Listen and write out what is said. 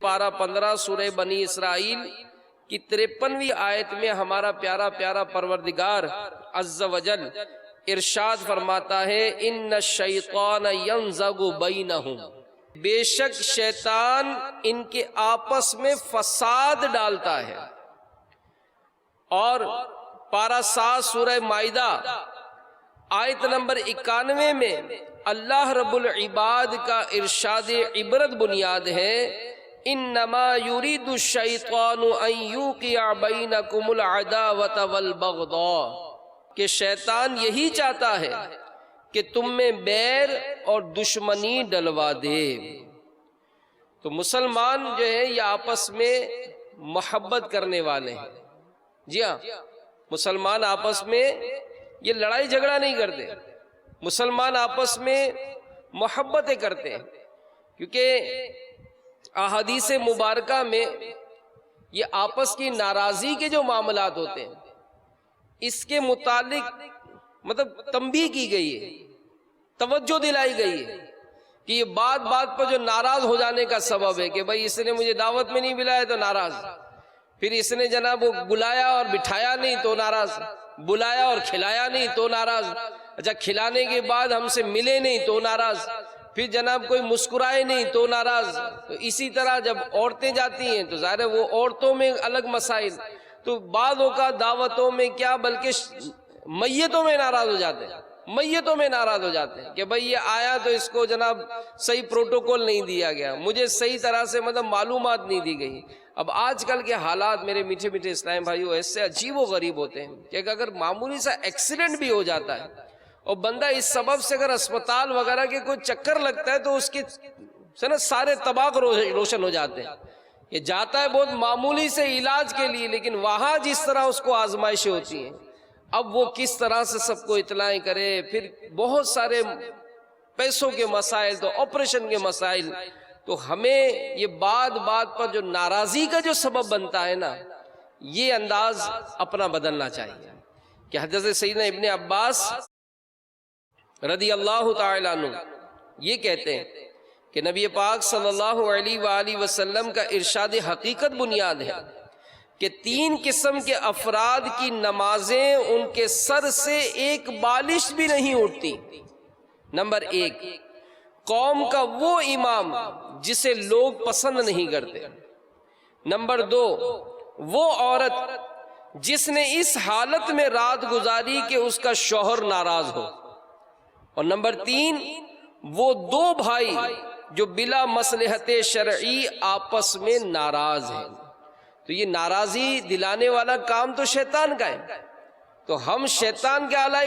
پارہ 15 سورہ بنی اسرائیل کی 53ویں آیت میں ہمارا پیارا پیارا پروردگار عز وجل ارشاد فرماتا ہے ان الشیطان ینزغ بینہم، بے شک شیطان ان کے آپس میں فساد ڈالتا ہے۔ اور پارہ 7 سورہ مائدہ آیت نمبر 91 میں اللہ رب العباد کا ارشاد عبرت بنیاد ہے انما یرید الشیطان ان یوقع بینکم العداوۃ والبغضاء، کہ شیطان یہی چاہتا ہے کہ تم میں بیر اور دشمنی ڈلوا دے۔ تو مسلمان جو ہے یہ آپس میں محبت کرنے والے ہیں۔ جی ہاں، مسلمان آپس میں یہ لڑائی جھگڑا نہیں کرتے، مسلمان آپس میں محبتیں کرتے ہیں، کیونکہ احادیث مبارکہ میں یہ آپس کی ناراضی کے جو معاملات ہوتے ہیں اس کے متعلق تنبیہ کی گئی ہے، توجہ دلائی گئی ہے کہ یہ بات بات پر جو ناراض ہو جانے کا سبب ہے کہ بھائی اس نے مجھے دعوت میں نہیں بلایا تو ناراض، پھر اس نے جناب وہ بلایا اور بٹھایا نہیں تو ناراض، بلایا اور کھلایا نہیں تو ناراض، اچھا کھلانے کے بعد ہم سے ملے نہیں تو ناراض، پھر جناب کوئی مسکرائے نہیں تو ناراض۔ تو اسی طرح جب عورتیں جاتی ہیں تو ظاہر ہے وہ عورتوں میں الگ مسائل، تو بعض اوقات دعوتوں میں کیا بلکہ میتوں میں ناراض ہو جاتے ہیں، میتوں میں ناراض ہو جاتے ہیں کہ بھئی یہ آیا تو اس کو جناب صحیح پروٹوکول نہیں دیا گیا، مجھے صحیح طرح سے معلومات نہیں دی گئی۔ اب آج کل کے حالات میرے میٹھے میٹھے اسلام بھائیو ایسے عجیب و غریب ہوتے ہیں کہ اگر معمولی سا ایکسیڈنٹ بھی ہو جاتا ہے اور بندہ اس سبب سے اگر اسپتال وغیرہ کے کوئی چکر لگتا ہے تو اس کے سارے طباق روشن ہو جاتے ہیں۔ یہ جاتا ہے بہت معمولی سے علاج کے لیے، لیکن وہاں جس طرح اس کو آزمائشیں ہوتی ہیں، اب وہ کس طرح سے سب کو اطلاع کرے، پھر بہت سارے پیسوں کے مسائل، تو آپریشن کے مسائل۔ تو ہمیں یہ بات بات پر جو ناراضی کا جو سبب بنتا ہے نا، یہ انداز اپنا بدلنا چاہیے کہ حضرت سیدنا ابن عباس رضی اللہ تعالیٰ عنہ یہ کہتے ہیں کہ نبی پاک صلی اللہ علیہ وآلہ وسلم کا ارشاد حقیقت بنیاد ہے کہ 3 قسم کے افراد کی نمازیں ان کے سر سے ایک بالش بھی نہیں اٹھتی۔ نمبر 1، قوم کا وہ امام جسے لوگ پسند نہیں کرتے۔ نمبر 2، وہ عورت جس نے اس حالت میں رات گزاری کہ اس کا شوہر ناراض ہو۔ اور نمبر 3، وہ 2 بھائی جو بلا مصلحت شرعی آپس میں ناراض ہیں۔ تو یہ ناراضی دلانے والا کام تو شیطان کا ہے، تو ہم شیطان کے آلائے